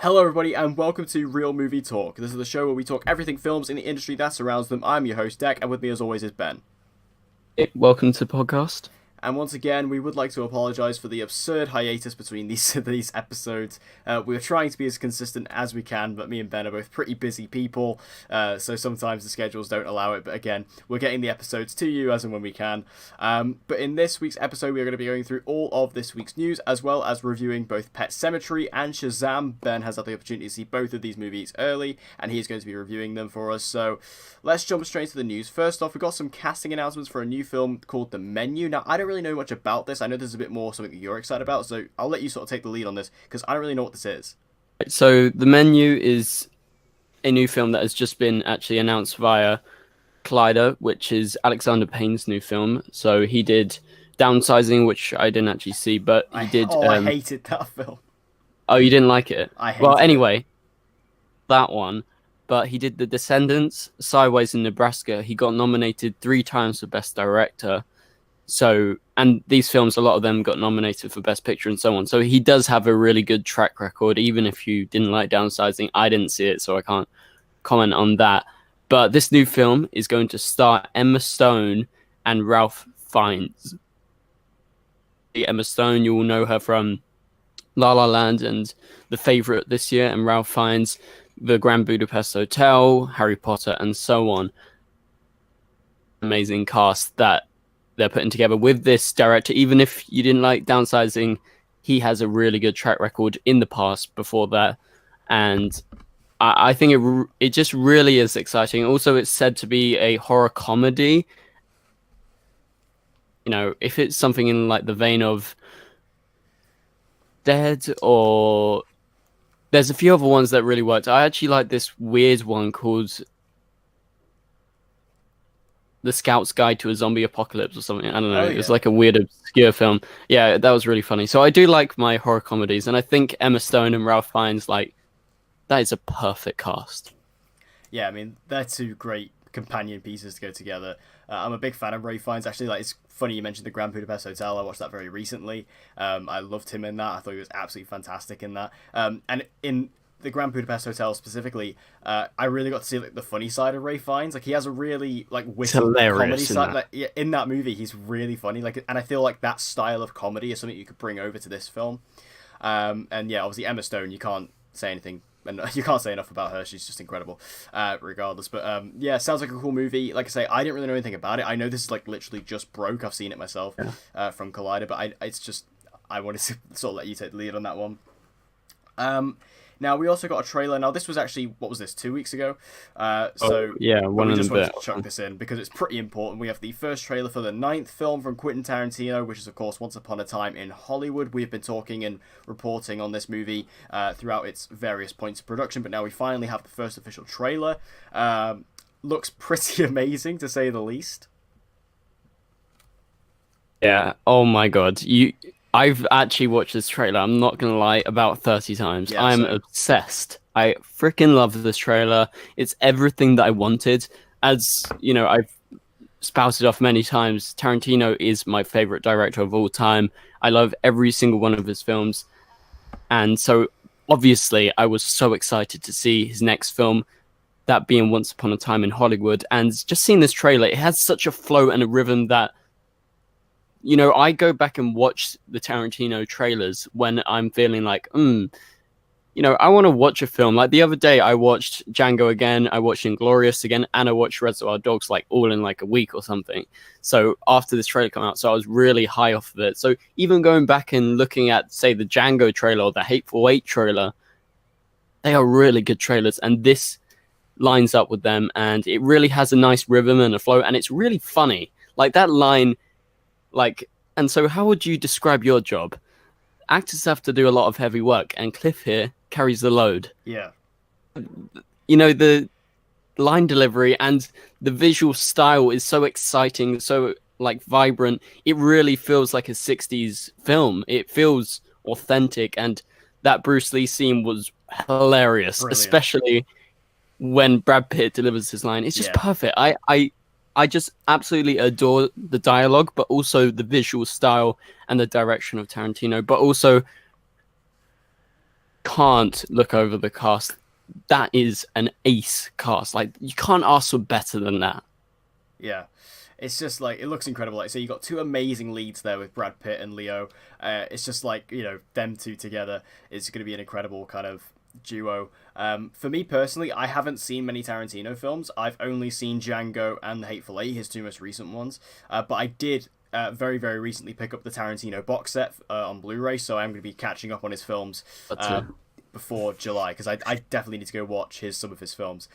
Hello, everybody, and welcome to Real Movie Talk. This is the show where we talk everything films in the industry that surrounds them. I'm your host, Dec, and with me, as always, is Ben. Hey, welcome to the podcast. And once again, we would like to apologise for the absurd hiatus between these episodes. We are trying to be as consistent as we can, but me and Ben are both pretty busy people, so sometimes the schedules don't allow it. But again, we're getting the episodes to you as and when we can. But in this week's episode, we are going to be going through all of this week's news, as well as reviewing both Pet Sematary and Shazam. Ben has had the opportunity to see both of these movies early, and he's going to be reviewing them for us. So let's jump straight to the news. First off, we got some casting announcements for a new film called The Menu. Now, I don't really know much about this. I know this is a bit more something that you're excited about, so I'll let you sort of take the lead on this because I don't really know what this is. So, The Menu is a new film that has just been actually announced via Collider, which is Alexander Payne's new film. So, he did Downsizing, which I didn't actually see, but he did. I hated that film. Oh, you didn't like it? I hated Well, it. anyway, that one. But he did The Descendants, Sideways in Nebraska. He got nominated 3 times for Best Director. So, and these films, a lot of them got nominated for Best Picture and so on. So he does have a really good track record, even if you didn't like Downsizing. I didn't see it, so I can't comment on that. But this new film is going to star Emma Stone and Ralph Fiennes. Emma Stone, you will know her from La La Land and The Favourite this year, and Ralph Fiennes, The Grand Budapest Hotel, Harry Potter, and so on. Amazing cast that they're putting together with this director. Even if you didn't like Downsizing, he has a really good track record in the past before that, and I think it just really is exciting. Also, it's said to be a horror comedy. You know, if it's something in like the vein of Dead, or there's a few other ones that really worked. I actually like this weird one called The Scout's Guide to a Zombie Apocalypse or something. I don't know. Oh It's yeah, like a weird, obscure film. Yeah, that was really funny. So I do like my horror comedies, and I think Emma Stone and Ralph Fiennes, like, that is a perfect cast. yeah. I mean, they're two great companion pieces to go together. I'm a big fan of Ray Fiennes. Actually, like it's funny you mentioned the Grand Budapest Hotel. I watched that very recently. I loved him in that. I thought he was absolutely fantastic in that. And in the Grand Budapest Hotel specifically, I really got to see like the funny side of Ray Fiennes. Like he has a really like It's witty comedy hilarious in side. that. Like yeah, in that movie, he's really funny. Like, and I feel like that style of comedy is something you could bring over to this film. And yeah, obviously Emma Stone, you can't say anything. And you can't say enough about her. She's just incredible, regardless. But yeah, sounds like a cool movie. Like I say, I didn't really know anything about it. I know this is like literally just broke. I've seen it myself Yeah. from Collider, but it's just I wanted to sort of let you take the lead on that one. Now we also got a trailer. Now this was actually what was this 2 weeks ago? Oh, So yeah, but one we in a just wanted bit. to chuck this in because it's pretty important. We have the first trailer for the ninth film from Quentin Tarantino, which is of course Once Upon a Time in Hollywood. We've been talking and reporting on this movie throughout its various points of production, but now we finally have the first official trailer. Looks pretty amazing to say the least. Yeah. Oh my God. I've actually watched this trailer, I'm not gonna lie, about 30 times. Yeah, I'm same. obsessed. I freaking love this trailer. It's everything that I wanted. As you know, I've spouted off many times, Tarantino is my favorite director of all time. I love every single one of his films. And so obviously I was so excited to see his next film, that being Once Upon a Time in Hollywood. And just seeing this trailer, it has such a flow and a rhythm that, you know, I go back and watch the Tarantino trailers when I'm feeling like, you know, I want to watch a film. Like the other day, I watched Django again, I watched Inglorious again, and I watched Reservoir Dogs like all in like a week or something. So after this trailer came out, so I was really high off of it. So even going back and looking at, say, the Django trailer or the Hateful Eight trailer, they are really good trailers, and this lines up with them, and it really has a nice rhythm and a flow, and it's really funny. Like that line, like, and so how would you describe your job? Actors have to do a lot of heavy work, and Cliff here carries the load. Yeah. You know, the line delivery and the visual style is so exciting, so like vibrant. It really feels like a 60s film. It feels authentic, and that Bruce Lee scene was hilarious, Brilliant. especially when Brad Pitt delivers his line. It's just Yeah. perfect. I just absolutely adore the dialogue, but also the visual style and the direction of Tarantino, but also can't look over the cast. That is an ace cast. Like, you can't ask for better than that. Yeah. It's just like, it looks incredible. Like, so you got two amazing leads there with Brad Pitt and Leo. It's just like, them two together is going to be an incredible kind of duo. For me personally, I haven't seen many Tarantino films. I've only seen Django and The Hateful Eight, his two most recent ones. But I did very, very recently pick up the Tarantino box set on Blu-ray, so I'm going to be catching up on his films before July, because I definitely need to go watch some of his films.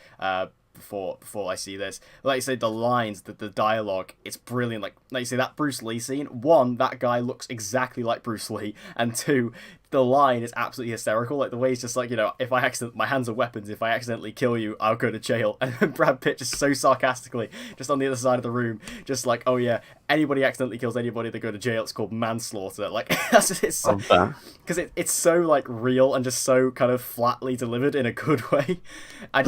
Before I see this. Like you say, the lines, the dialogue, it's brilliant. Like you say, that Bruce Lee scene, one, that guy looks exactly like Bruce Lee, and two, the line is absolutely hysterical. Like the way he's just like, if my hands are weapons, if I accidentally kill you, I'll go to jail. And then Brad Pitt just so sarcastically, just on the other side of the room, just like, oh yeah, anybody accidentally kills anybody, they go to jail. It's called manslaughter. Like it's because it's so like real and just so kind of flatly delivered in a good way. I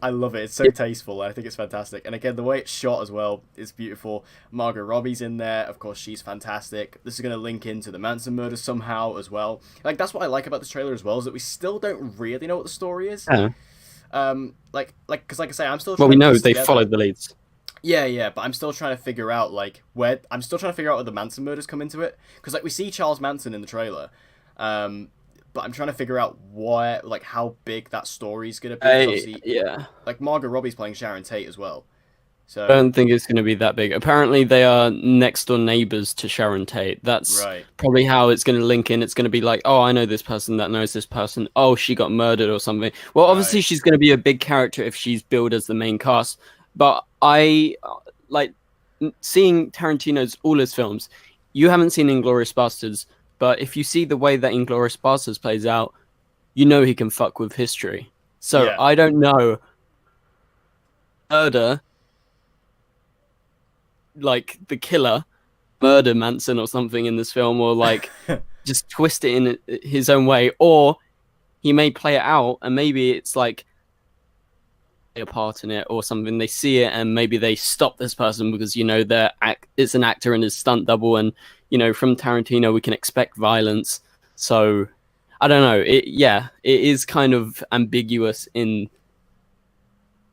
love it. It's so tasteful. I think it's fantastic. And again, the way it's shot as well is beautiful. Margot Robbie's in there. Of course, she's fantastic. This is going to link into the Manson murder somehow as well. Like, that's what I like about this trailer as well, is that we still don't really know what the story is. Yeah. Because like I say, I'm still. Well, we know they followed the leads. Yeah, but I'm still trying to figure out where the Manson murders come into it, because like we see Charles Manson in the trailer, but I'm trying to figure out how big that story's gonna be. Yeah, like Margot Robbie's playing Sharon Tate as well. So I don't think it's going to be that big. Apparently, they are next door neighbors to Sharon Tate. That's probably how it's going to link in. It's going to be like, oh, I know this person that knows this person. Oh, she got murdered or something. Well, obviously, she's going to be a big character if she's billed as the main cast. But I like seeing Tarantino's all his films. You haven't seen Inglourious Basterds, but if you see the way that Inglourious Basterds plays out, you know he can fuck with history. So I don't know. Murder. Like the killer murder Manson or something in this film, or like just twist it in his own way, or he may play it out and maybe it's like a part in it or something. They see it and maybe they stop this person because it's an actor and his stunt double, and from Tarantino we can expect violence. So I don't know. It is kind of ambiguous in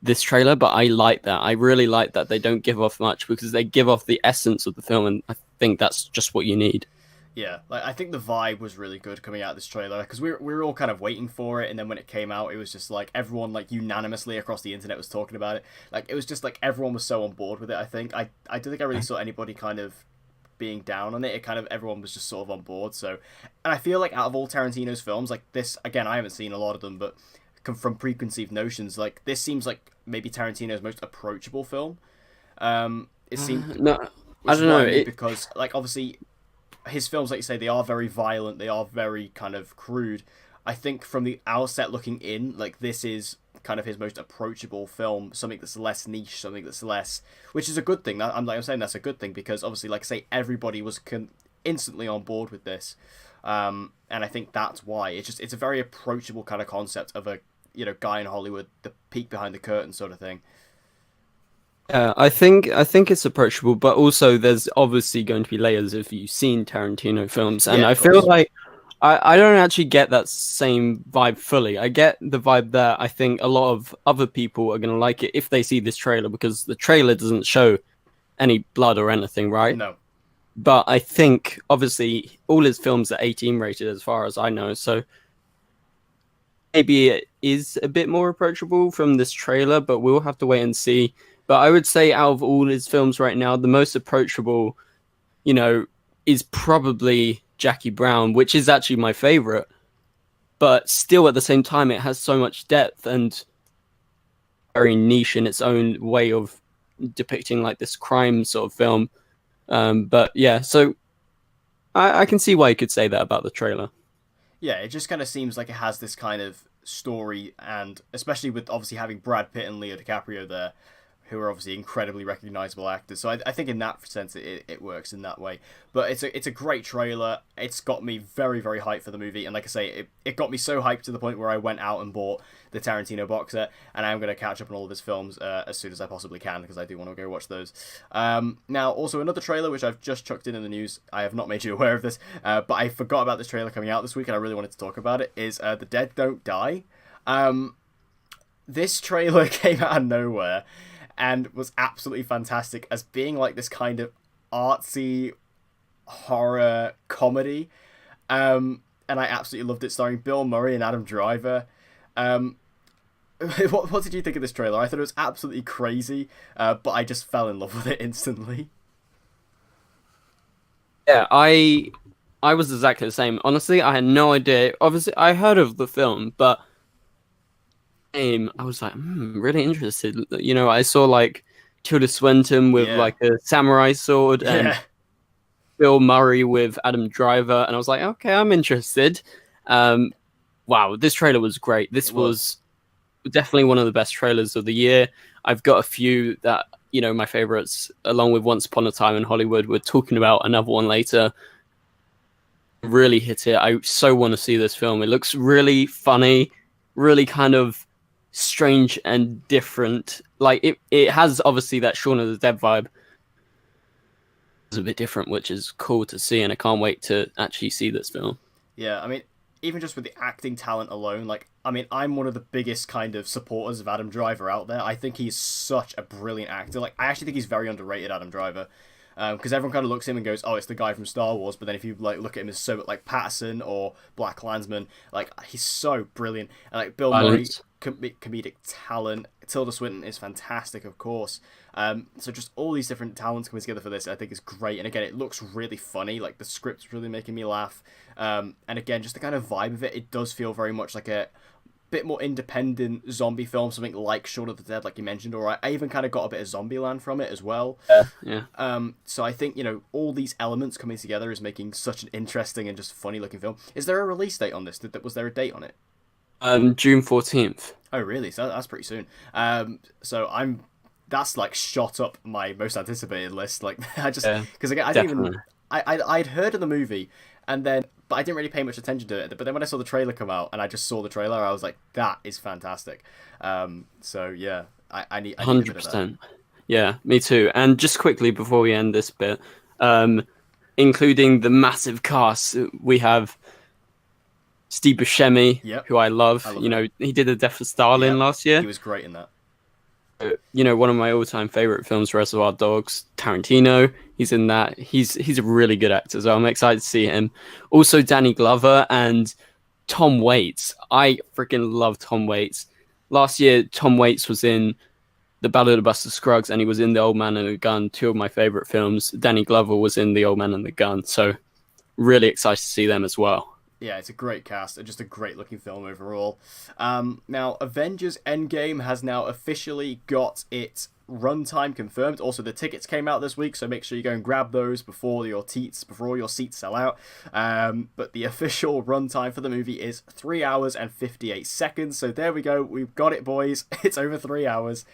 this trailer, but I like that. I really like that they don't give off much, because they give off the essence of the film, and I think that's just what you need. Yeah, like I think the vibe was really good coming out of this trailer, because we were all kind of waiting for it, and then when it came out, it was just like everyone like unanimously across the internet was talking about it. Like it was just like everyone was so on board with it. I think I don't think I really saw anybody kind of being down on it. It kind of everyone was just sort of on board. So, and I feel like out of all Tarantino's films, like this again, I haven't seen a lot of them, but from preconceived notions, like this seems like maybe Tarantino's most approachable film. It seemed I don't know because like obviously his films, like you say, they are very violent, they are very kind of crude. I think from the outset looking in, like this is kind of his most approachable film, something that's less niche, something that's less, which is a good thing. I'm saying that's a good thing, because obviously, like I say, everybody was instantly on board with this, and I think that's why it's a very approachable kind of concept of a guy in Hollywood, the peek behind the curtain sort of thing. Yeah, I think it's approachable, but also there's obviously going to be layers if you've seen Tarantino films, and I feel like I don't actually get that same vibe fully. I get the vibe that I think a lot of other people are going to like it if they see this trailer, because the trailer doesn't show any blood or anything, right? No. But I think obviously all his films are 18 rated as far as I know, so maybe it is a bit more approachable from this trailer, but we'll have to wait and see. But I would say out of all his films right now, the most approachable, is probably Jackie Brown, which is actually my favorite. But still, at the same time, it has so much depth and very niche in its own way of depicting like this crime sort of film. But yeah, so I can see why you could say that about the trailer. Yeah, it just kind of seems like it has this kind of story, and especially with obviously having Brad Pitt and Leo DiCaprio there, who are obviously incredibly recognizable actors. So I think in that sense it works in that way. But it's a great trailer. It's got me very, very hyped for the movie. And like I say, it got me so hyped to the point where I went out and bought the Tarantino box set. And I'm going to catch up on all of his films as soon as I possibly can, because I do want to go watch those. Now, also another trailer, which I've just chucked in the news. I have not made you aware of this, but I forgot about this trailer coming out this week, and I really wanted to talk about it, is The Dead Don't Die. This trailer came out of nowhere and was absolutely fantastic as being like this kind of artsy horror comedy. And I absolutely loved it, starring Bill Murray and Adam Driver. What did you think of this trailer? I thought it was absolutely crazy, but I just fell in love with it instantly. Yeah, I was exactly the same. Honestly, I had no idea. Obviously, I heard of the film, but I was like, really interested. You know, I saw like Tilda Swinton with like a samurai sword and Bill Murray with Adam Driver, and I was like, okay, I'm interested. Wow, this trailer was great. This was definitely one of the best trailers of the year. I've got a few that, you know, my favorites, along with Once Upon a Time in Hollywood. We're talking about another one later. Really hit it. I so want to see this film. It looks really funny, really kind of strange and different. Like it has obviously that Shaun of the Dead vibe. It's a bit different, which is cool to see, and I can't wait to actually see this film. Yeah, I mean, even just with the acting talent alone, like, I mean, I'm one of the biggest kind of supporters of Adam Driver out there. I think he's such a brilliant actor. Like, I actually think he's very underrated, Adam Driver. Because everyone kind of looks at him and goes, oh, it's the guy from Star Wars. But then if you like look at him as so like Patterson or Black Klansman, like, he's so brilliant. And like Bill Murray, comedic talent. Tilda Swinton is fantastic, of course. So just all these different talents coming together for this, I think is great. And again, it looks really funny. Like, the script's really making me laugh. And again, just the kind of vibe of it, it does feel very much like a bit more independent zombie film, something like Shaun of the Dead, like you mentioned. Or I even kind of got a bit of Zombieland from it as well. Yeah. So I think, you know, all these elements coming together is making such an interesting and just funny looking film. Is there a release date on this? Was there a date on it? June 14th. Oh, really? So that's pretty soon. So that's like shot up my most anticipated list. Like, because again, I didn't even, I'd heard of the movie, but I didn't really pay much attention to it. But then when I saw the trailer come out, and I just saw the trailer, I was like, that is fantastic. So yeah, I need 100%. Yeah, me too. And just quickly before we end this bit, including the massive cast, we have Steve Buscemi, who I love. You know, he did The Death of Stalin last year. He was great in that. You know, one of my all-time favorite films, Reservoir Dogs. Tarantino, he's in that. He's a really good actor, so I'm excited to see him. Also, Danny Glover and Tom Waits. I freaking love Tom Waits. Last year, Tom Waits was in The Ballad of Buster Scruggs, and he was in The Old Man and the Gun, two of my favorite films. Danny Glover was in The Old Man and the Gun, so really excited to see them as well. Yeah, it's a great cast and just a great looking film overall. Now, Avengers Endgame has now officially got its runtime confirmed. Also, the tickets came out this week, so make sure you go and grab those before your seats sell out. But the official runtime for the movie is 3 hours and 58 seconds. So there we go. We've got it, boys. It's over 3 hours.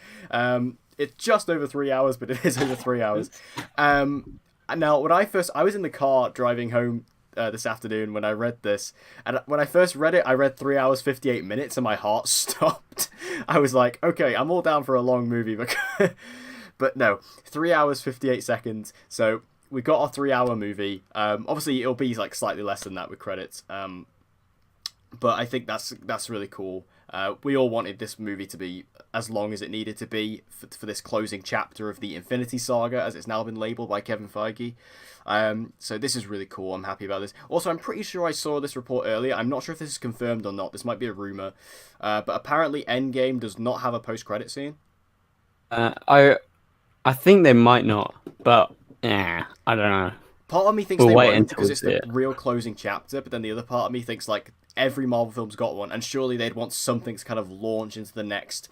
It's just over 3 hours, but it is over 3 hours. Now, I was in the car driving home this afternoon when I read this, and when I first read it, I read 3 hours 58 minutes and my heart stopped. I was like, okay, I'm all down for a long movie, but no, 3 hours 58 seconds. So we got a 3 hour movie. Obviously it'll be like slightly less than that with credits, but I think that's really cool. We all wanted this movie to be as long as it needed to be for this closing chapter of the Infinity Saga, as it's now been labelled by Kevin Feige. So this is really cool. I'm happy about this. Also, I'm pretty sure I saw this report earlier. I'm not sure if this is confirmed or not. This might be a rumour. But apparently Endgame does not have a post-credit scene. I think they might not, but I don't know. Part of me thinks they won't because it's the real closing chapter, but then the other part of me thinks, like, every Marvel film's got one, and surely they'd want something to kind of launch into the next,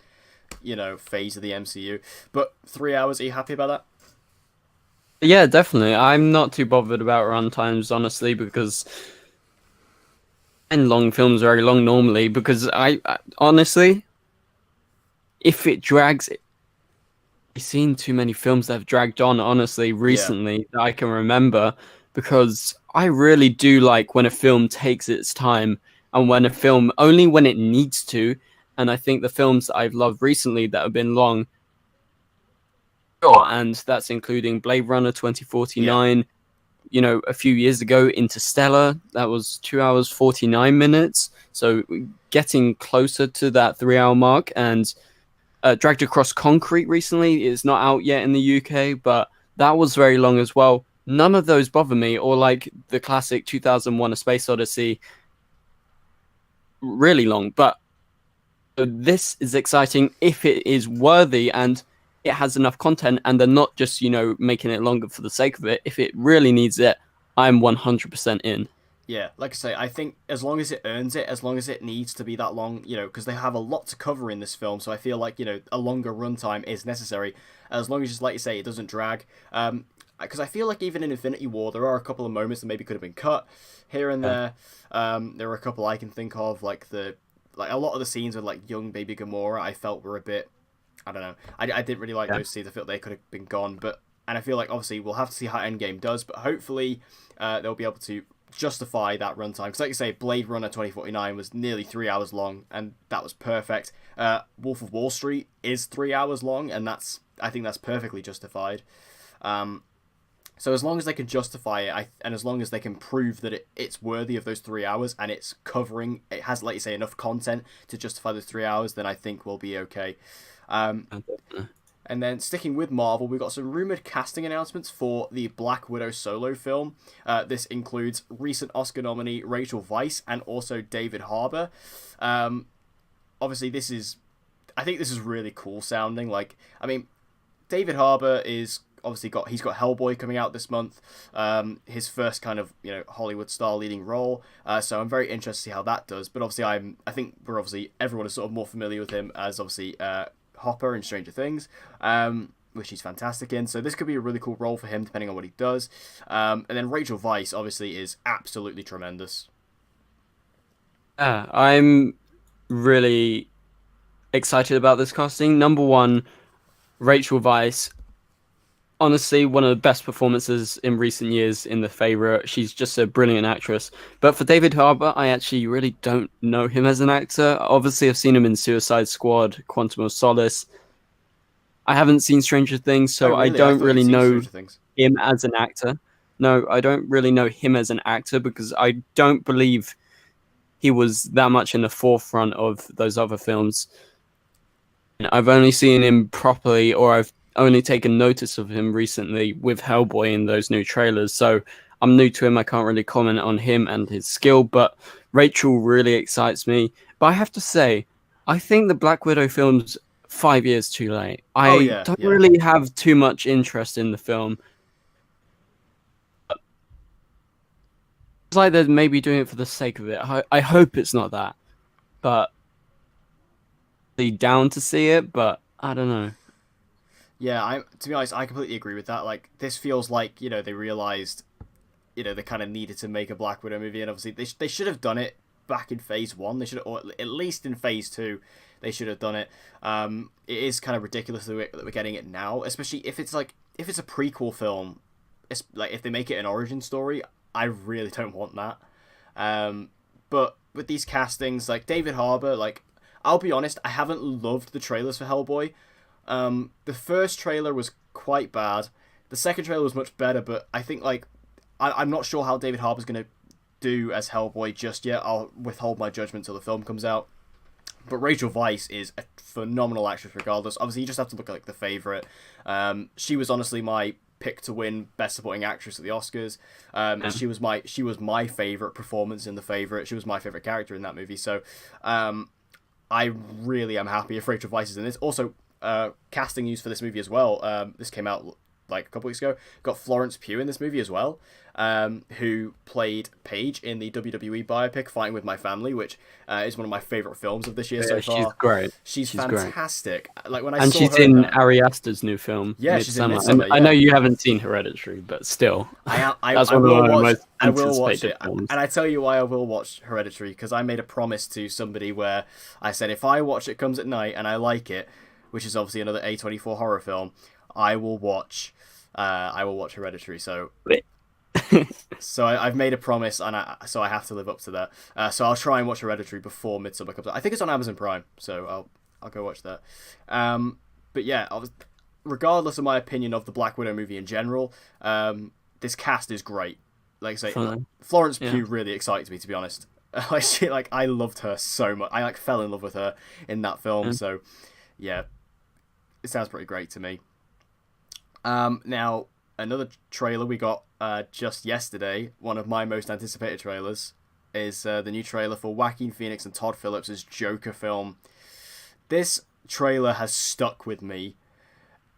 you know, phase of the MCU. But 3 hours, are you happy about that? Yeah, definitely. I'm not too bothered about runtimes, honestly, because long films are very long normally, because I honestly, if it drags, seen too many films that have dragged on, honestly, Yeah, recently that I can remember, because I really do like when a film takes its time and when a film only when it needs to. And I think the films that I've loved recently that have been long, sure, and that's including Blade Runner yeah, 2049. A few years ago, Interstellar, that was 2 hours 49 minutes. So getting closer to that 3 hour mark. And Dragged Across Concrete recently is not out yet in the UK, but that was very long as well. None of those bother me, or like the classic 2001: A Space Odyssey, really long. But this is exciting if it is worthy and it has enough content, and they're not just making it longer for the sake of it. If it really needs it, I'm 100% in. yeah. Like I say, I think as long as it earns it, as long as it needs to be that long, because they have a lot to cover in this film, so I feel like a longer runtime is necessary. As long as, just like you say, it doesn't drag. Because I feel like even in Infinity War, there are a couple of moments that maybe could have been cut here and Yeah. there. There are a couple I can think of, like a lot of the scenes with like young baby Gamora, I felt were a bit. I don't know. I didn't really like Yeah. those scenes. I felt they could have been gone, and I feel like obviously we'll have to see how Endgame does, but hopefully they'll be able to justify that runtime. Because like you say, Blade Runner 2049 was nearly 3 hours long, and that was perfect. Wolf of Wall Street is 3 hours long, and I think that's perfectly justified. Um, so as long as they can justify it, and as long as they can prove that it's worthy of those 3 hours and it has, like you say, enough content to justify those 3 hours, then I think we'll be okay. Um, and then sticking with Marvel, we've got some rumored casting announcements for the Black Widow solo film. This includes recent Oscar nominee Rachel Weisz and also David Harbour. Um, Obviously, I think this is really cool sounding. Like, I mean, David Harbour is obviously he's got Hellboy coming out this month, his first kind of Hollywood star leading role. So I'm very interested to see how that does. But obviously I think everyone is sort of more familiar with him as obviously Hopper in Stranger Things, which he's fantastic in. So this could be a really cool role for him depending on what he does. And then Rachel Weisz obviously is absolutely tremendous. Yeah, I'm really excited about this casting. Number one, Rachel Weisz, honestly, one of the best performances in recent years in The Favourite. She's just a brilliant actress. But for David Harbour, I actually really don't know him as an actor. Obviously, I've seen him in Suicide Squad, Quantum of Solace. I haven't seen Stranger Things, Oh so I really? I don't thought you'd really seen know Stranger Things. him as an actor. No, I don't really know him as an actor because I don't believe he was that much in the forefront of those other films. I've only seen him properly, or I've only taken notice of him recently with Hellboy in those new trailers. So I'm new to him. I can't really comment on him and his skill, but Rachel really excites me. But I have to say, I think the Black Widow film's 5 years too late. Oh I yeah, don't yeah. really have too much interest in the film. It's like they're maybe doing it for the sake of it. I hope it's not that, but down to see it, but I don't know. Yeah, to be honest, I completely agree with that. Like, this feels like they realized they kind of needed to make a Black Widow movie, and obviously they should have done it back in Phase One. They should, or at least in Phase Two, they should have done it. It is kind of ridiculous that we're getting it now, especially if it's a prequel film. It's like if they make it an origin story, I really don't want that. But with these castings, like David Harbour, like I'll be honest, I haven't loved the trailers for Hellboy. The first trailer was quite bad. The second trailer was much better, but I think I'm not sure how David Harbour's going to do as Hellboy just yet. I'll withhold my judgment till the film comes out. But Rachel Weisz is a phenomenal actress regardless. Obviously, you just have to look at The Favourite. She was honestly my pick to win Best Supporting Actress at the Oscars. Yeah. She was my favourite performance in The Favourite. She was my favourite character in that movie. So I really am happy if Rachel Weisz is in this. Also, casting news for this movie as well. This came out like a couple weeks ago. Got Florence Pugh in this movie as well, who played Paige in the WWE biopic Fighting with My Family, which is one of my favorite films of this year so She's far. great. She's She's great. fantastic. Like when I And saw she's her in in that, Ari Aster's new film, yeah, she's in Midsummer. And Midsummer. I know Yeah, you haven't seen Hereditary, but still, that's I one of will my watch. most I will watch anticipated it, films. and I tell you why I will watch Hereditary, because I made a promise to somebody where I said if I watch It Comes at Night and I like it, which is obviously another A24 horror film, I will watch Hereditary. So I've made a promise, and I have to live up to that. So I'll try and watch Hereditary before Midsummer comes out. I think it's on Amazon Prime, so I'll go watch that. But yeah, regardless of my opinion of the Black Widow movie in general, this cast is great. Like I say, Florence Pugh really excites me, to be honest. I loved her so much. I fell in love with her in that film. So yeah, it sounds pretty great to me. Now another trailer we got just yesterday, one of my most anticipated trailers, is the new trailer for Joaquin Phoenix and Todd Phillips' Joker film. This trailer has stuck with me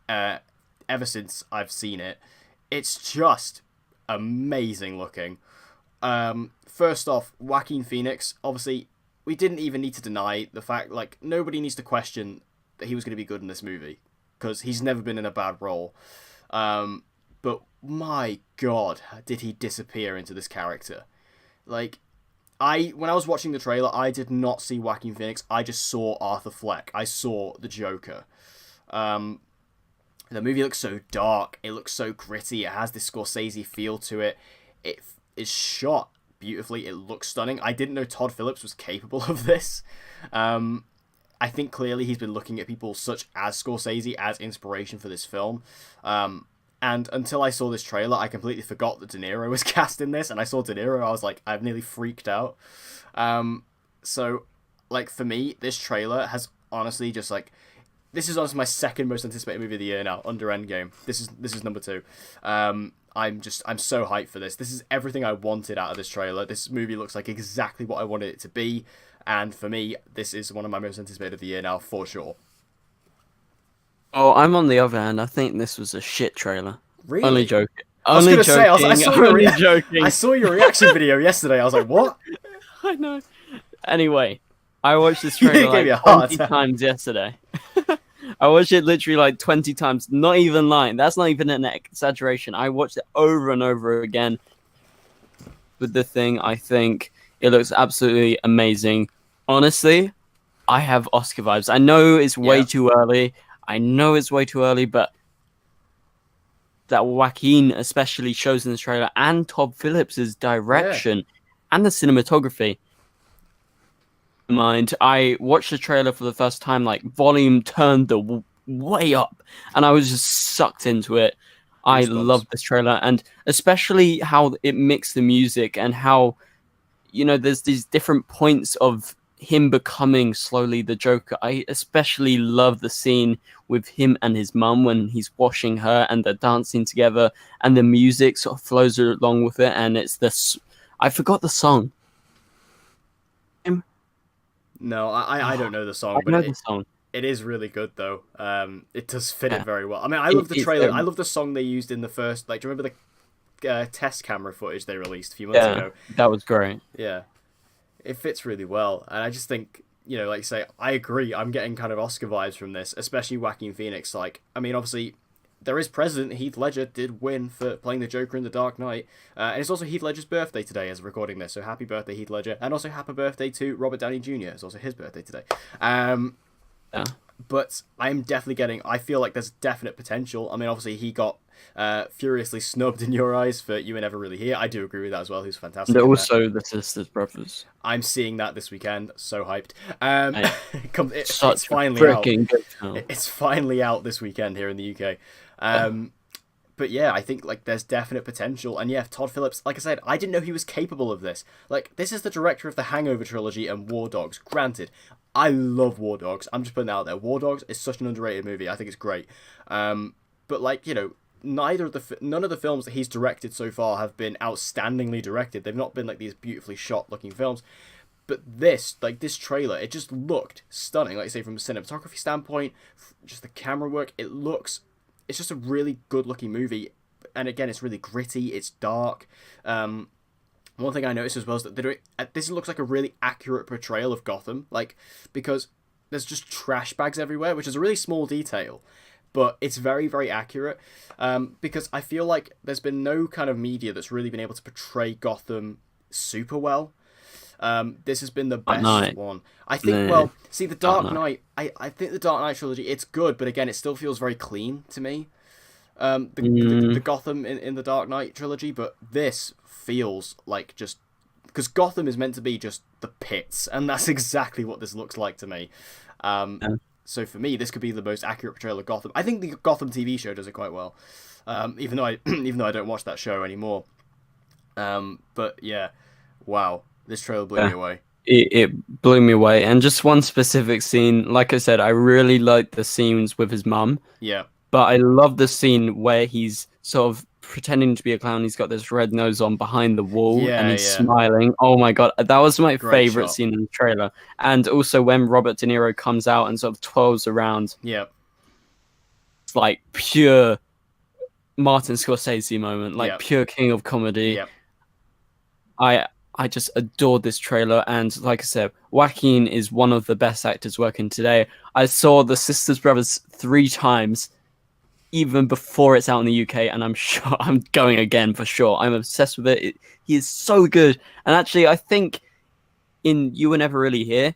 ever since I've seen it. It's just amazing looking. First off, Joaquin Phoenix, obviously, we didn't even need to deny the fact, like, nobody needs to question that he was going to be good in this movie, because he's never been in a bad role. But my god, did he disappear into this character. Like, when I was watching the trailer, I did not see Joaquin Phoenix, I just saw Arthur Fleck. I saw the Joker. The movie looks so dark, it looks so gritty, it has this Scorsese feel to it. It is shot beautifully, it looks stunning. I didn't know Todd Phillips was capable of this. I think clearly he's been looking at people such as Scorsese as inspiration for this film. And until I saw this trailer, I completely forgot that De Niro was cast in this, and I saw De Niro, I was like, I've nearly freaked out. So, like, for me, this trailer has honestly just, like, this is honestly my second most anticipated movie of the year now, under Endgame. This is number 2. I'm so hyped for this. This is everything I wanted out of this trailer. This movie looks like exactly what I wanted it to be, and for me, this is one of my most anticipated of the year now, for sure. Oh, I'm on the other hand. I think this was a shit trailer. Really? Only joking. I was gonna say, joking. I saw your reaction video yesterday. I was like, what? I know. Anyway, I watched this trailer like 20 times yesterday. I watched it literally like 20 times. Not even lying. That's not even an exaggeration. I watched it over and over again. With the thing, I think it looks absolutely amazing. Honestly, I have Oscar vibes. I know it's way too early. But that Joaquin especially shows in the trailer, and Todd Phillips' direction and the cinematography. Mind, I watched the trailer for the first time, like volume turned the way up, and I was just sucked into it. I love this trailer, and especially how it mixed the music and how, there's these different points of him becoming slowly the Joker. I especially love the scene with him and his mum when he's washing her and they're dancing together, and the music sort of flows along with it, and it's this. I forgot the song. No, I don't know the song, but the song. It is really good though. It does fit it very well. I mean, I love the trailer. I love the song they used in the first. Like, do you remember the test camera footage they released a few months ago? That was great. Yeah, it fits really well, and I just think, like you say, I agree. I'm getting kind of Oscar vibes from this, especially Joaquin Phoenix. Like, I mean, obviously, there is President Heath Ledger did win for playing the Joker in The Dark Knight, and it's also Heath Ledger's birthday today as we're recording this, so happy birthday, Heath Ledger, and also happy birthday to Robert Downey Jr. It's also his birthday today. But I'm definitely I feel like there's definite potential. I mean, obviously, he got furiously snubbed in your eyes for You Were Never Really Here. I do agree with that as well. Who's fantastic. And also the Sisters Brothers. I'm seeing that this weekend. So hyped. It's finally out. It's finally out this weekend here in the UK. But yeah, I think like there's definite potential, and yeah, Todd Phillips, like I said, I didn't know he was capable of this. Like, this is the director of the Hangover trilogy and War Dogs. Granted, I love War Dogs. I'm just putting it out there. War Dogs is such an underrated movie. I think it's great. But like, none of the films that he's directed so far have been outstandingly directed. They've not been like these beautifully shot looking films. But this trailer, it just looked stunning. Like I say, from a cinematography standpoint, just the camera work, it's just a really good-looking movie, and again, it's really gritty, it's dark. One thing I noticed as well is that this looks like a really accurate portrayal of Gotham, like, because there's just trash bags everywhere, which is a really small detail, but it's very, very accurate, because I feel like there's been no kind of media that's really been able to portray Gotham super well. This has been the best one. I think, See, the Dark Dark Knight. Knight, I think the Dark Knight trilogy, it's good, but again, it still feels very clean to me. The Mm, Gotham in the Dark Knight trilogy, but this feels like just because Gotham is meant to be just the pits, and that's exactly what this looks like to me. Um, yeah. so for me, this could be the most accurate portrayal of Gotham. I think the Gotham TV show does it quite well, even though I even though I don't watch that show anymore. But yeah, wow, this trailer blew me Yeah. away. It blew me away. And just one specific scene, like I said, I really liked the scenes with his mum. Yeah, But I love the scene where he's sort of pretending to be a clown. He's got this red nose on behind the wall and yeah, he's yeah, smiling. Oh my God. That was my great favorite shot. scene in the trailer. And also when Robert De Niro comes out and sort of twirls around, Yeah, it's like pure Martin Scorsese moment, like yeah, pure king of comedy. yeah, I I just adored this trailer, and like I said, Joaquin is one of the best actors working today. I saw the Sisters Brothers 3 times, even before it's out in the UK, and I'm sure I'm going again for sure. I'm obsessed with it. He is so good, and actually, I think in You Were Never Really Here,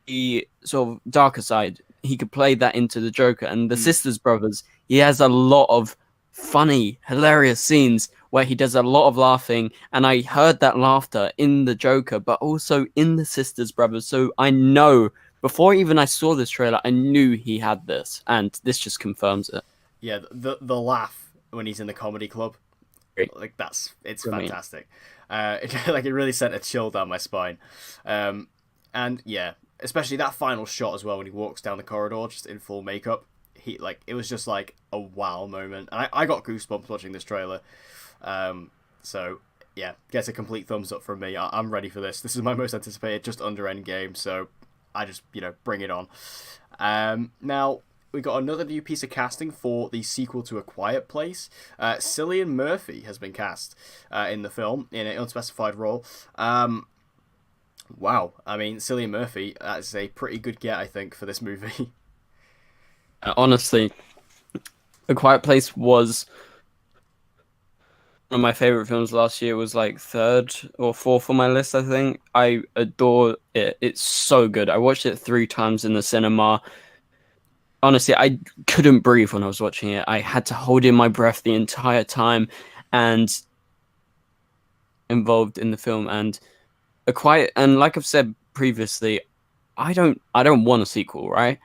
the sort of darker side, he could play that into the Joker. And the mm, Sisters Brothers, he has a lot of funny, hilarious scenes where he does a lot of laughing. And I heard that laughter in the Joker, but also in the Sisters Brothers. So I know before even I saw this trailer, I knew he had this, and this just confirms it. yeah. The laugh when he's in the comedy club, Great, like it's brilliant. fantastic. Like it really sent a chill down my spine. And yeah, especially that final shot as well when he walks down the corridor just in full makeup. It was just like a wow moment, and I got goosebumps watching this trailer. So yeah, gets a complete thumbs up from me. I'm ready for this. This is my most anticipated, just under Endgame. So I just bring it on. Now we got another new piece of casting for the sequel to A Quiet Place. Cillian Murphy has been cast in the film in an unspecified role. Wow, I mean Cillian Murphy, that's a pretty good get, I think, for this movie. Honestly, A Quiet Place was one of my favorite films last year. Was like third or fourth on my list, I think. I adore it. It's so good. I watched it 3 times in the cinema. Honestly, I couldn't breathe when I was watching it. I had to hold in my breath the entire time and involved in the film. And a quiet and like I've said previously, I don't want a sequel, right?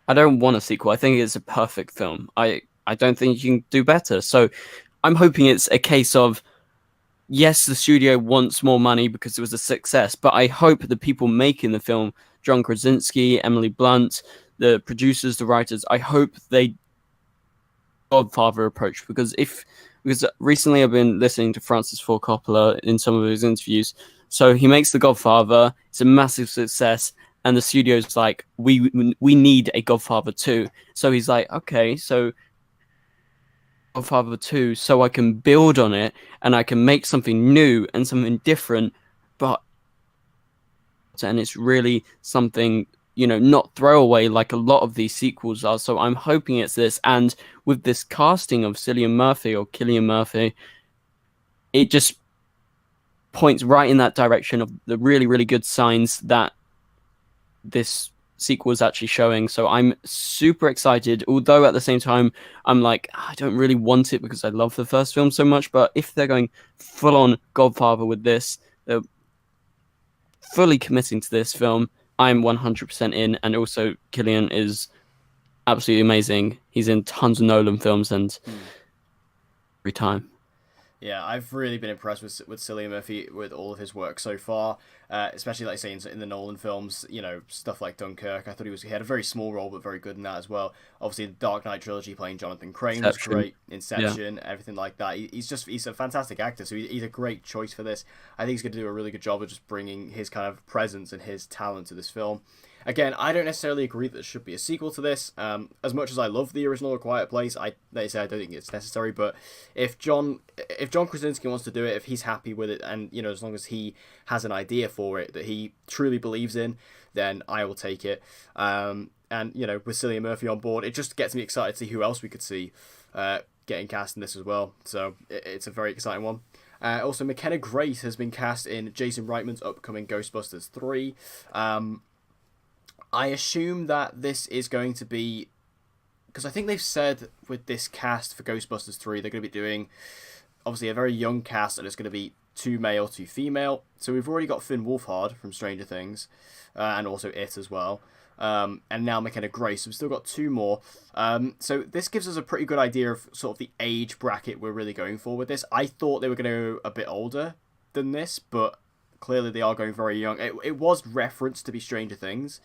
I don't want a sequel. I think it's a perfect film. I don't think you can do better. So I'm hoping it's a case of yes, the studio wants more money because it was a success, but I hope the people making the film, John Krasinski, Emily Blunt, the producers, the writers, I hope they Godfather approach because recently I've been listening to Francis Ford Coppola in some of his interviews. So he makes The Godfather, it's a massive success, and the studio's like, we need a Godfather 2. So he's like, okay, so Godfather 2, so I can build on it and I can make something new and something different, but and it's really something not throwaway like a lot of these sequels are. So I'm hoping it's this, and with this casting of Cillian Murphy or Killian Murphy, it just points right in that direction of the really really good signs that this sequel is actually showing. So I'm super excited, although at the same time I'm like, I don't really want it because I love the first film so much. But if they're going full on Godfather with this, they're fully committing to this film, I'm 100% in. And also Killian is absolutely amazing. He's in tons of Nolan films and Hmm. every time. Yeah, I've really been impressed with Cillian Murphy with all of his work so far, especially like I say in the Nolan films. Stuff like Dunkirk. I thought he had a very small role but very good in that as well. Obviously, the Dark Knight trilogy playing Jonathan Crane was Exception. great. Yeah. Inception, everything like that. He's a fantastic actor, so he's a great choice for this. I think he's going to do a really good job of just bringing his kind of presence and his talent to this film. Again, I don't necessarily agree that there should be a sequel to this. As much as I love the original A Quiet Place, I don't think it's necessary. But if John Krasinski wants to do it, if he's happy with it, and as long as he has an idea for it that he truly believes in, then I will take it. And with Cillian Murphy on board, it just gets me excited to see who else we could see getting cast in this as well. So it's a very exciting one. Also, McKenna Grace has been cast in Jason Reitman's upcoming Ghostbusters 3. I assume that this is going to be, because I think they've said with this cast for Ghostbusters 3, they're going to be doing obviously a very young cast, and it's going to be two male, two female. So we've already got Finn Wolfhard from Stranger Things, and also It as well. And now McKenna Grace. So we've still got two more. So this gives us a pretty good idea of sort of the age bracket we're really going for with this. I thought they were going to go a bit older than this, but clearly they are going very young. It was referenced to be Stranger Things,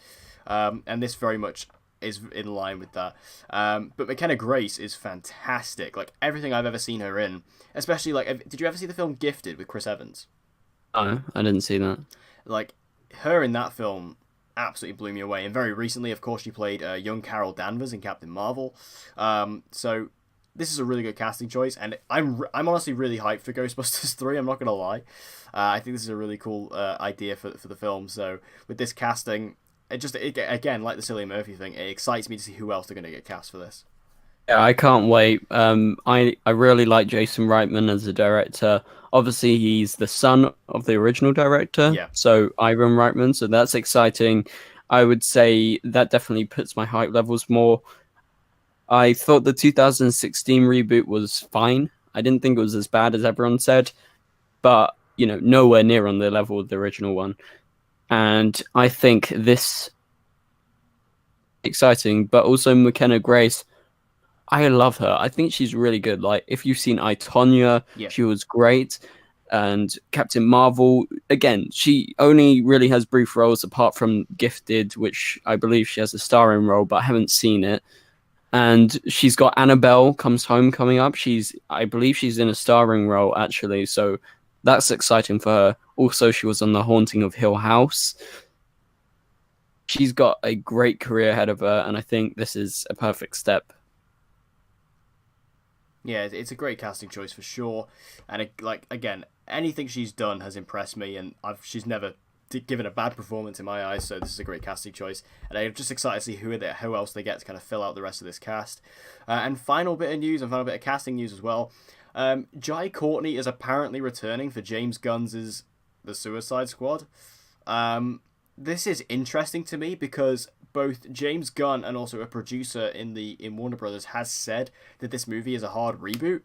and this very much is in line with that. But McKenna Grace is fantastic. Like, everything I've ever seen her in. Especially, like, did you ever see the film Gifted with Chris Evans? Oh, I didn't see that. Like, her in that film absolutely blew me away. And very recently, of course, she played young Carol Danvers in Captain Marvel. So this is a really good casting choice, and I'm honestly really hyped for Ghostbusters 3, I'm not going to lie. I think this is a really cool idea for the film. So with this casting, again, like the Cillian Murphy thing, it excites me to see who else they're going to get cast for this. Yeah, I can't wait. I really like Jason Reitman as a director. Obviously, he's the son of the original director, Yeah. so Ivan Reitman. So that's exciting. I would say that definitely puts my hype levels more. I thought the 2016 reboot was fine. I didn't think it was as bad as everyone said, but nowhere near on the level of the original one. And I think this exciting, but also McKenna Grace. I love her. I think she's really good. Like, if you've seen I, Tonya, Yeah. she was great. And Captain Marvel, again, she only really has brief roles apart from Gifted, which I believe she has a starring role, but I haven't seen it. And she's got Annabelle Comes Home coming up. I believe she's in a starring role, actually. So that's exciting for her. Also, she was on The Haunting of Hill House. She's got a great career ahead of her, and I think this is a perfect step. Yeah, it's a great casting choice for sure. And again, anything she's done has impressed me, and she's never given a bad performance in my eyes. So this is a great casting choice, and I'm just excited to see who else they get to kind of fill out the rest of this cast. And final bit of news, and final bit of casting news as well. Jai Courtney is apparently returning for James Gunn's The Suicide Squad. This is interesting to me because both James Gunn and also a producer in Warner Brothers has said that this movie is a hard reboot.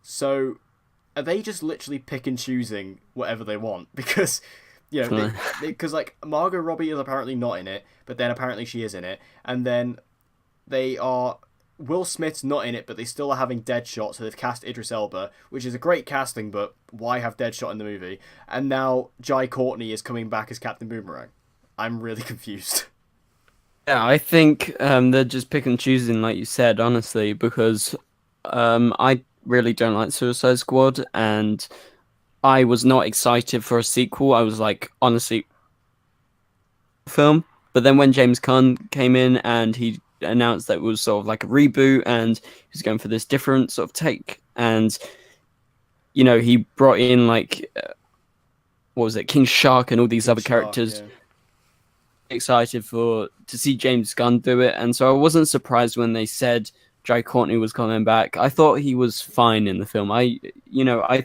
So are they just literally pick and choosing whatever they want? Because because like Margot Robbie is apparently not in it, but then apparently she is in it, and then Will Smith's not in it, but they still are having Deadshot, so they've cast Idris Elba, which is a great casting, but why have Deadshot in the movie? And now Jai Courtney is coming back as Captain Boomerang. I'm really confused. Yeah, I think they're just pick and choosing, like you said, honestly, because I really don't like Suicide Squad, and I was not excited for a sequel. I was like, honestly, film. But then when James Gunn came in and he announced that it was sort of like a reboot and he was going for this different sort of take, and he brought in like what was it, King Shark and all these other characters. Yeah. Excited to see James Gunn do it, and so I wasn't surprised when they said Jai Courtney was coming back. I thought he was fine in the film. I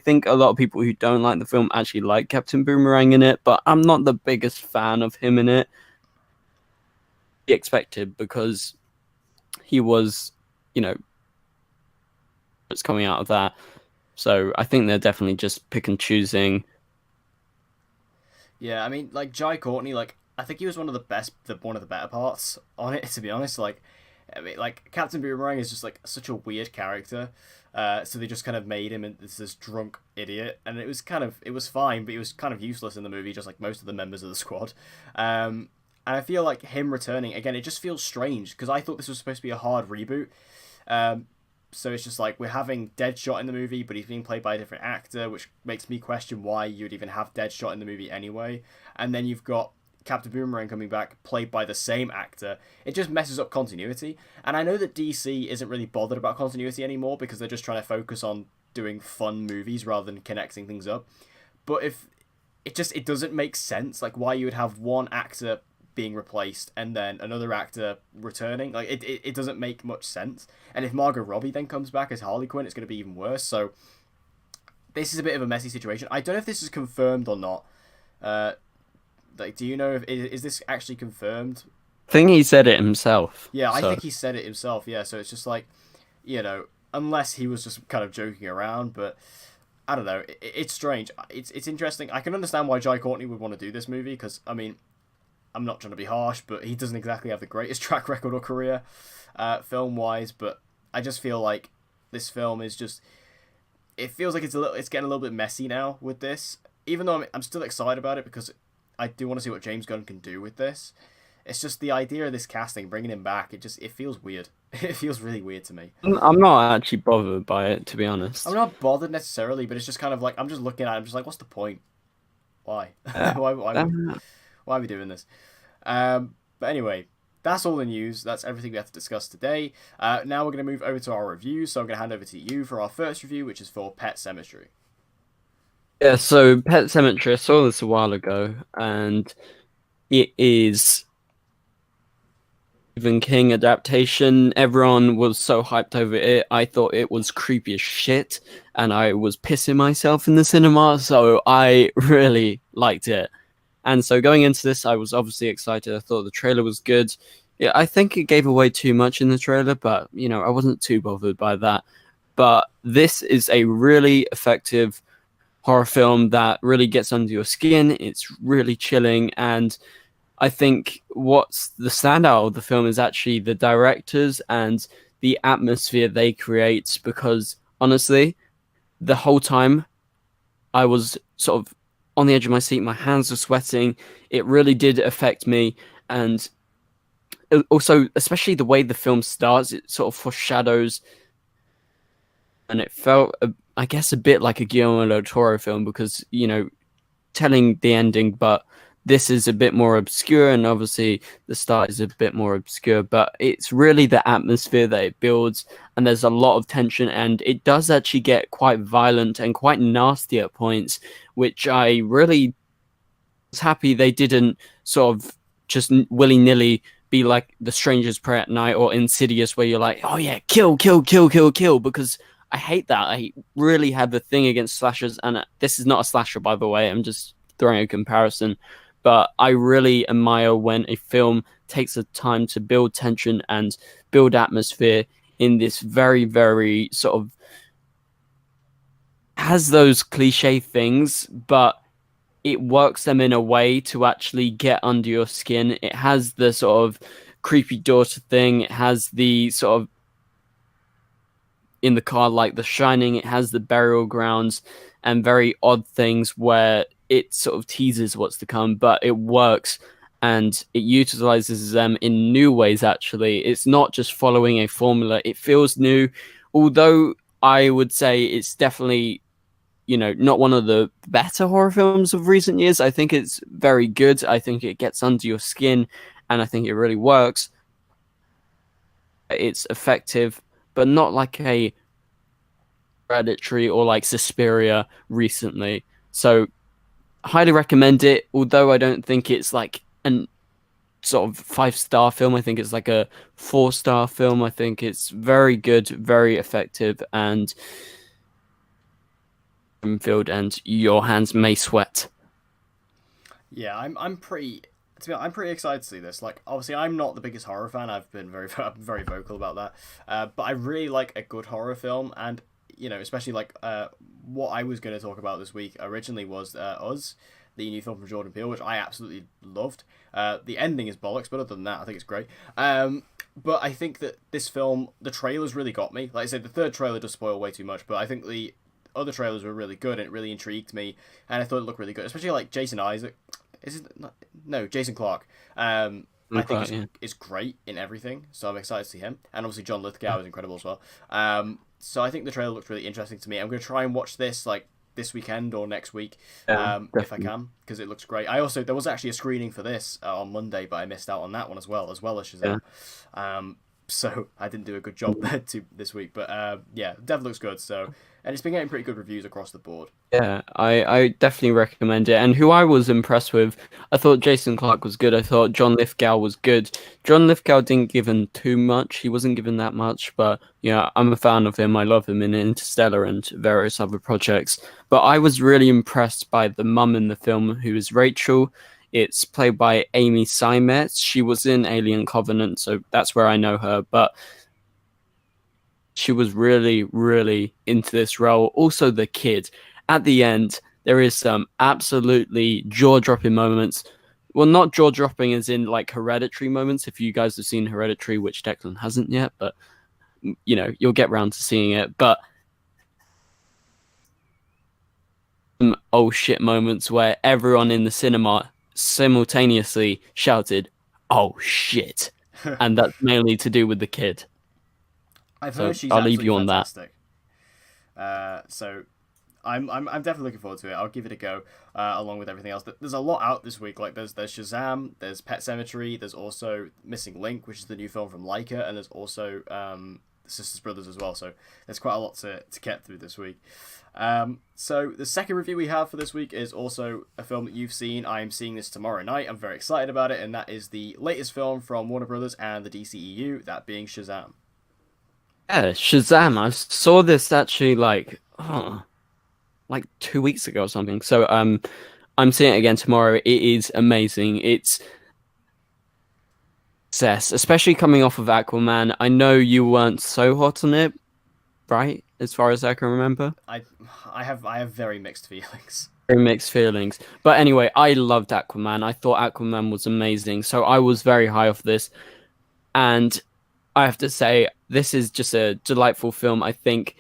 think a lot of people who don't like the film actually like Captain Boomerang in it, but I'm not the biggest fan of him in it. He expected because he was, it's coming out of that. So I think they're definitely just pick and choosing. Yeah, I mean, like Jai Courtney, like I think he was one of the better parts on it. To be honest, like Captain Boomerang is just like such a weird character. So they just kind of made him into this drunk idiot, and it was fine, but he was kind of useless in the movie, just like most of the members of the squad. And I feel like him returning again, it just feels strange because I thought this was supposed to be a hard reboot. So it's just like we're having Deadshot in the movie, but he's being played by a different actor, which makes me question why you'd even have Deadshot in the movie anyway. And then you've got Captain Boomerang coming back, played by the same actor. It just messes up continuity. And I know that DC isn't really bothered about continuity anymore because they're just trying to focus on doing fun movies rather than connecting things up. But if it doesn't make sense, like why you would have one actor being replaced and then another actor returning, like it doesn't make much sense. And if Margot Robbie then comes back as Harley Quinn, it's going to be even worse. So this is a bit of a messy situation. I don't know if this is confirmed or not. Like, do you know if is this actually confirmed? I think he said it himself. Yeah, I So think he said it himself. Yeah, so it's just like, unless he was just kind of joking around, but I don't know. It's strange. It's interesting. I can understand why Jai Courtney would want to do this movie because I mean, I'm not trying to be harsh, but he doesn't exactly have the greatest track record or career, film wise. But I just feel like this film is just. It feels like it's getting a little bit messy now with this. Even though I'm still excited about it because I do want to see what James Gunn can do with this. It's just the idea of this casting, bringing him back. It feels weird. It fews really weird to me. I'm not actually bothered by it, to be I'm honest. not bothered necessarily, but it's just kind of like I'm just looking at it. I'm just like, what's the point? Why? Uh, um, why are we doing this? But anyway, that's all the news. That's everything we have to discuss today. Now we're going to move over to our reviews. So I'm going to hand over to you for our first review, which is for Pet Sematary. yeah, so Pet Sematary, I saw this a while ago, and it is Stephen King adaptation. Everyone was so hyped over it. I thought it was creepy as shit, and I was pissing myself in the cinema, so I really liked it. And so going into this, I was obviously excited. I thought the trailer was good. Yeah, I think it gave away too much in the trailer, but I wasn't too bothered by that. But this is a really effective horror film that really gets under your skin. It's really chilling, and I think what's the standout of the film is actually the directors and the atmosphere they create. Because honestly, the whole time I was sort of on the edge of my seat, my hands were sweating. It really did affect me, and also, especially the way the film starts, it sort of foreshadows, and it felt, I guess, a bit like a Guillermo del Toro film because telling the ending, but this is a bit more obscure, and obviously the start is a bit more obscure, but it's really the atmosphere that it builds, and there's a lot of tension, and it does actually get quite violent and quite nasty at points, which I really was happy they didn't sort of just willy-nilly be like The Stranger's Prayer at Night or Insidious, where you're like, oh yeah, kill, kill, kill, kill, kill, because I hate that. I really have the thing against slashers, and this is not a slasher, by the way. I'm just throwing a comparison, but I really admire when a film takes the time to build tension and build atmosphere in this very, very sort of has those cliche things, but it works them in a way to actually get under your skin. It has the sort of creepy daughter thing. It has the sort of in the car like The Shining. It has the burial grounds and very odd things where it sort of teases what's to come, but it works and it utilizes them in new ways. Actually, it's not just following a formula. It feels new, although I would say it's definitely not one of the better horror films of recent years. I think it's very good. I think it gets under your skin, and I think it really works. It's effective, but not like a Hereditary or like Suspiria recently. So highly recommend it, although I don't think it's like an sort of 5-star film. I think it's like a 4-star film. I think it's very good, very effective, and field, and your hands may sweat. Yeah, I'm pretty. To be honest, I'm pretty excited to see this. Like, obviously, I'm not the biggest horror fan. I've been very vocal about that. But I really like a good horror film, and especially like what I was going to talk about this week originally was Us, the new film from Jordan Peele, which I absolutely loved. The ending is bollocks, but other than that, I think it's great. But I think that this film, the trailers really got me. Like I said, the third trailer does spoil way too much, but I think the other trailers were really good and it really intrigued me, and I thought it looked really good, especially like Jason Isaac. Is it not, no Jason Clarke? I think is great in everything, so I'm excited to see him, and obviously John Lithgow is incredible as well. So I think the trailer looks really interesting to me. I'm going to try and watch this like this weekend or next week, if I can, because it looks great. There was actually a screening for this on Monday, but I missed out on that one as well as Shazam. So I didn't do a good job there this week, but yeah, definitely looks good. So, and it's been getting pretty good reviews across the board. Yeah, I definitely recommend it. And who I was impressed with, I thought Jason Clarke was good. I thought John Lithgow was good. John Lithgow didn't give him too much. He wasn't given that much, but I'm a fan of him. I love him in Interstellar and various other projects. But I was really impressed by the mum in the film, who is Rachel. It's played by Amy Seimetz. She was in Alien Covenant, so that's where I know her. But she was really, really into this role. Also, the kid. At the end, there is some absolutely jaw-dropping moments. Well, not jaw-dropping as in like Hereditary moments, if you guys have seen Hereditary, which Declan hasn't yet, but you'll get round to seeing it. But oh shit moments where everyone in the cinema simultaneously shouted, "Oh shit." And that's mainly to do with the kid. I've So heard she's I'll leave absolutely you on that. fantastic. So I'm definitely looking forward to it. I'll give it a go, along with everything else. There's a lot out this week. Like there's Shazam, there's Pet Sematary, there's also Missing Link, which is the new film from Leica, and there's also Sisters Brothers as well. So there's quite a lot to get through this week. So the second review we have for this week is also a film that you've seen. I am seeing this tomorrow night. I'm very excited about it, and that is the latest film from Warner Brothers and the DCEU, that being Shazam. Yeah, Shazam. I saw this actually like 2 weeks ago or something. So I'm seeing it again tomorrow. It is amazing. It's success, especially coming off of Aquaman. I know you weren't so hot on it, right? As far as I can remember. I have very mixed feelings. Very mixed feelings. But anyway, I loved Aquaman. I thought Aquaman was amazing. So I was very high off this. And I have to say, this is just a delightful film. I think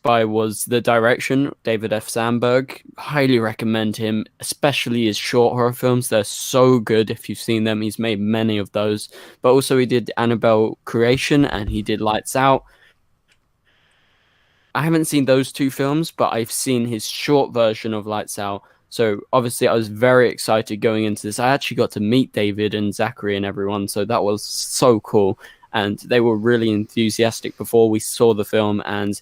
by was the direction, David F. Sandberg. Highly recommend him, especially his short horror films. They're so good if you've seen them. He's made many of those. But also he did Annabelle Creation and he did Lights Out. I haven't seen those two films, but I've seen his short version of Lights Out. So obviously I was very excited going into this. I actually got to meet David and Zachary and everyone, so that was so cool. And they were really enthusiastic before we saw the film. And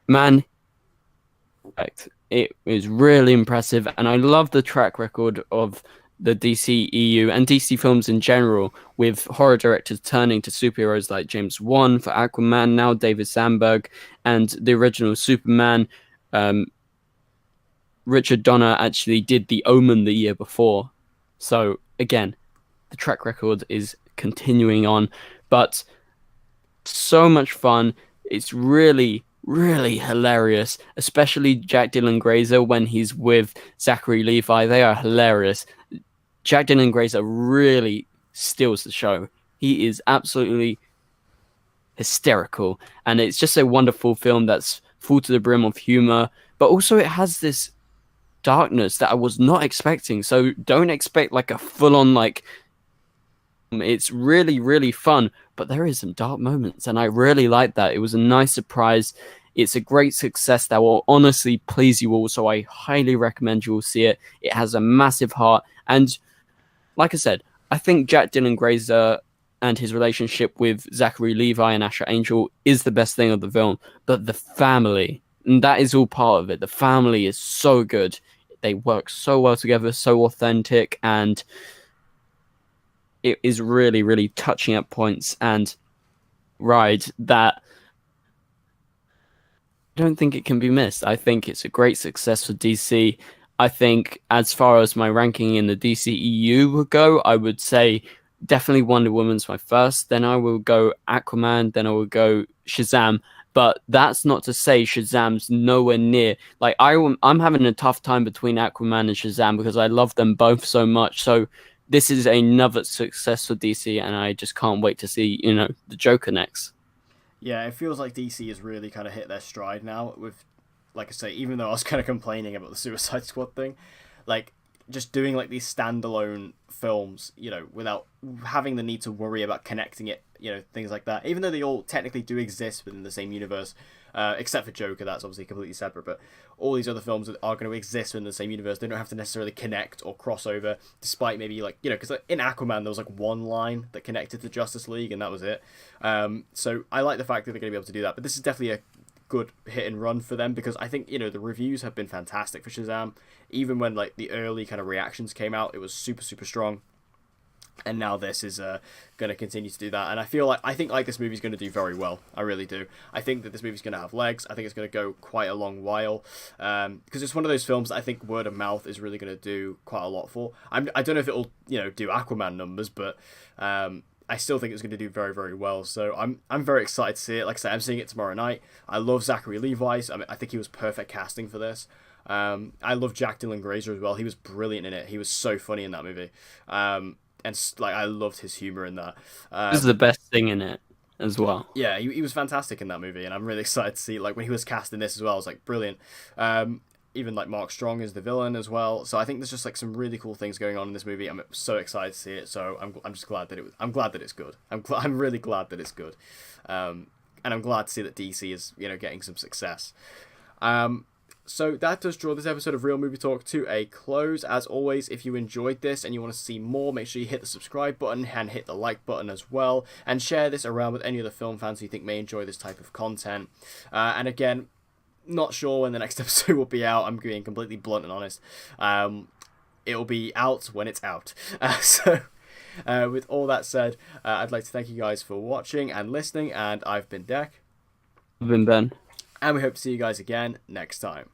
man, it was really impressive. And I love the track record of the DCEU and DC films in general, with horror directors turning to superheroes like James Wan for Aquaman, now David Sandberg, and the original Superman. Richard Donner actually did The Omen the year before. So again, the track record is continuing on, but so much fun. It's really, really hilarious, especially Jack Dylan Grazer when he's with Zachary Levi. They are hilarious. Jack Dylan Grazer really steals the show. He is absolutely hysterical, and it's just a wonderful film that's full to the brim of humor, but also it has this darkness that I was not expecting. So don't expect like a full-on like. It's really, really fun, but there is some dark moments, and I really like that. It was a nice surprise. It's a great success that will honestly please you all, so I highly recommend you all see it. It has a massive heart, and like I said, I think Jack Dylan Grazer and his relationship with Zachary Levi and Asher Angel is the best thing of the film, but the family, and that is all part of it. The family is so good. They work so well together, so authentic, and it is really, really touching at points and ride that I don't think it can be missed. I think it's a great success for DC. I think as far as my ranking in the DCEU would go, I would say definitely Wonder Woman's my first. Then I will go Aquaman. Then I will go Shazam. But that's not to say Shazam's nowhere near. Like I'm having a tough time between Aquaman and Shazam because I love them both so much. So this is another success for DC, and I just can't wait to see the Joker next. Yeah, it feels like DC has really kind of hit their stride now with, like I say, even though I was kind of complaining about the Suicide Squad thing, like just doing like these standalone films, without having the need to worry about connecting it, things like that. Even though they all technically do exist within the same universe, except for Joker, that's obviously completely separate. But all these other films that are going to exist within the same universe, they don't have to necessarily connect or cross over, despite maybe because in Aquaman there was like one line that connected to Justice League and that was it. So I like the fact that they're going to be able to do that. But this is definitely a good hit and run for them, because I think the reviews have been fantastic for Shazam. Even when like the early kind of reactions came out, it was super, super strong. and now this is going to continue to do that. And I think like this movie's going to do very well. I really do. I think that this movie's going to have legs. I think it's going to go quite a long while, because it's one of those films that I think word of mouth is really going to do quite a lot for. I don't know if it'll do Aquaman numbers, but I still think it's going to do very, very well. So I'm very excited to see it. Like I said, I'm seeing it tomorrow night. I love Zachary Levi. I think he was perfect casting for this. I love Jack Dylan Grazer as well. He was brilliant in it. He was so funny in that movie. And like I loved his humor in that. This is the best thing in it as well. Yeah, he was fantastic in that movie, and I'm really excited to see like when he was cast in this as well. I was like brilliant. Even like Mark Strong is the villain as well. So I think there's just like some really cool things going on in this movie. I'm so excited to see it. So I'm just glad that I'm glad that it's good. I'm really glad that it's good. And I'm glad to see that DC is getting some success. So that does draw this episode of Real Movie Talk to a close. As always, if you enjoyed this and you want to see more, make sure you hit the subscribe button and hit the like button as well. And share this around with any other film fans who you think may enjoy this type of content. And again, not sure when the next episode will be out. I'm being completely blunt and honest. It'll be out when it's out. With all that said, I'd like to thank you guys for watching and listening. And I've been Dec. I've been Ben. And we hope to see you guys again next time.